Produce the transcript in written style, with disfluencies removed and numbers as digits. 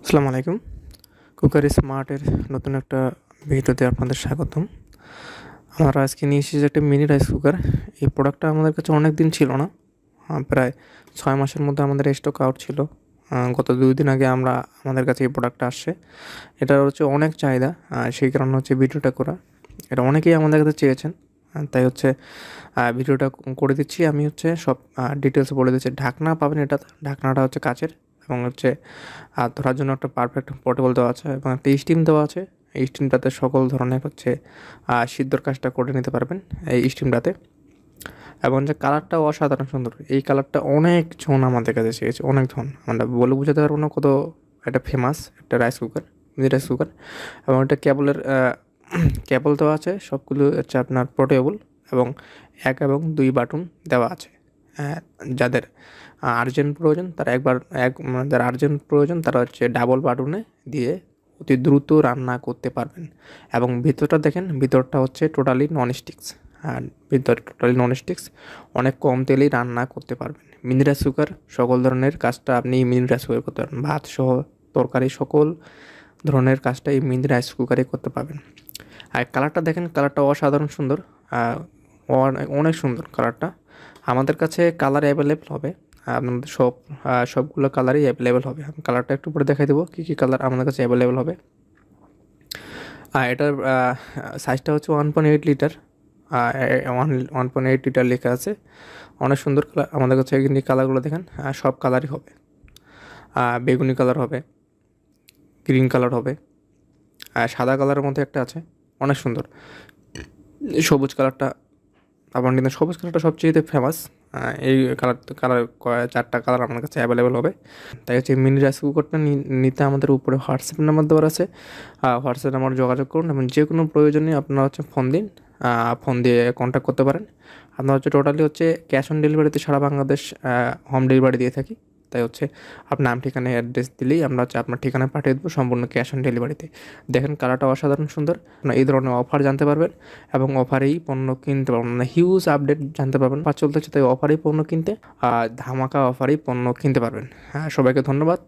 আসসালামু আলাইকুম। কুকারি স্মার্টের নতুন একটা ভিডিওতে আপনাদের স্বাগতম। আমরা আজকে নিয়ে এসেছি একটা মিনি রাইস কুকার। এই প্রোডাক্টটা আমাদের কাছে অনেক দিন ছিল না। প্রায় 6 মাসের মধ্যে আমাদের স্টক আউট ছিল। গত 2 দিন আগে আমাদের কাছে এই প্রোডাক্টটা আসছে। এটার হচ্ছে অনেক চাহিদা, সেই কারণে হচ্ছে ভিডিওটা করা। এটা অনেকেই আমাদের কাছে চেয়েছেন। তাই হচ্ছে ভিডিওটা করে দিচ্ছি। আমি হচ্ছে সব ডিটেলস বলে দিচ্ছি। ঢাকনা পাবেন এটাতে। ঢাকনাটা হচ্ছে কাচের এবং হচ্ছে ধরার জন্য একটা পারফেক্ট পোর্টেবল দেওয়া আছে এবং একটা স্টিম দেওয়া আছে। এই স্টিমটাতে সকল ধরনের হচ্ছে সিদ্ধর কাজটা করে নিতে পারবেন এই স্টিমটাতে। এবং যে কালারটাও অসাধারণ সুন্দর। এই কালারটা অনেক জন আমাদের কাছে চেয়েছে, অনেক জন। আমরা বলে বোঝাতে পারবো না কত একটা ফেমাস একটা rice cooker, mini rice cooker. এবং এটা কেবল দেওয়া আছে, সবগুলো হচ্ছে আপনার পোর্টেবল এবং 1 এবং 2 বাটন দেওয়া আছে। যাদের আর্জেন্ট প্রয়োজন তারা যারা আর্জেন্ট প্রয়োজন তারা হচ্ছে ডাবল বাটনে দিয়ে অতি দ্রুত রান্না করতে পারবেন। এবং ভিতরটা দেখেন, ভিতরটা হচ্ছে টোটালি ননস্টিক্স। আর ভিতরে টোটালি ননস্টিক্স, অনেক কম তেলেই রান্না করতে পারবেন। মিনি রাইস কুকার সকল ধরনের কাজটা আপনি মিনি রাইস কুকারে করতে পারবেন। ভাত সহ তরকারি সকল ধরনের কাজটা এই মিনি রাইস কুকারে করতে পারবেন। আর কালারটা দেখেন, কালারটা অসাধারণ সুন্দর। অনেক সুন্দর কালারটা। আমাদের কাছে কালার অ্যাভেলেবল হবে। আপনাদের সবগুলো কালারই অ্যাভেলেবল হবে। আমি কালারটা একটু পরে দেখাই দেবো কী কী কালার আমাদের কাছে অ্যাভেলেবল হবে। আর এটার সাইজটা হচ্ছে 1.8 লিটার। 1.8 লিটার লেখা আছে। অনেক সুন্দর কালার আমাদের কাছে। কিন্তু কালারগুলো দেখেন, সব কালারই হবে। বেগুনি কালার হবে, গ্রিন কালার হবে, সাদা কালারের মধ্যে একটা আছে, অনেক সুন্দর। সবুজ কালারটা আপনার কিন্তু সবুজ কালারটা সবচেয়ে ফেমাস। এই কালার 4টা কালার আমার কাছে অ্যাভেলেবেল হবে। তাই হচ্ছে মিনি রাইস কুকারটা নিতে আমাদের উপরে হোয়াটসঅ্যাপ নাম্বার দেওয়া আছে। হোয়াটসঅ্যাপ নাম্বার যোগাযোগ করুন এবং যে কোনো প্রয়োজনে আপনারা হচ্ছে ফোন দিন। ফোন দিয়ে কন্ট্যাক্ট করতে পারেন। আপনার হচ্ছে টোটালি হচ্ছে ক্যাশ অন ডেলিভারিতে সারা বাংলাদেশ হোম ডেলিভারি দিয়ে থাকি। তাই হচ্ছে আপনার নাম, ঠিকানা, অ্যাড্রেস দিলেই আমরা হচ্ছে আপনার ঠিকানায় পাঠিয়ে দেবো সম্পূর্ণ ক্যাশ অন ডেলিভারিতে। দেখেন কালারটা অসাধারণ সুন্দর। আপনার এই ধরনের অফার জানতে পারবেন এবং অফারেই পণ্য কিনতে পারবেন। মানে হিউজ আপডেট জানতে পারবেন। চলতেছে, তাই অফারেই পণ্য কিনতে, ধামাকা অফারেই পণ্য কিনতে পারবেন। হ্যাঁ, সবাইকে ধন্যবাদ।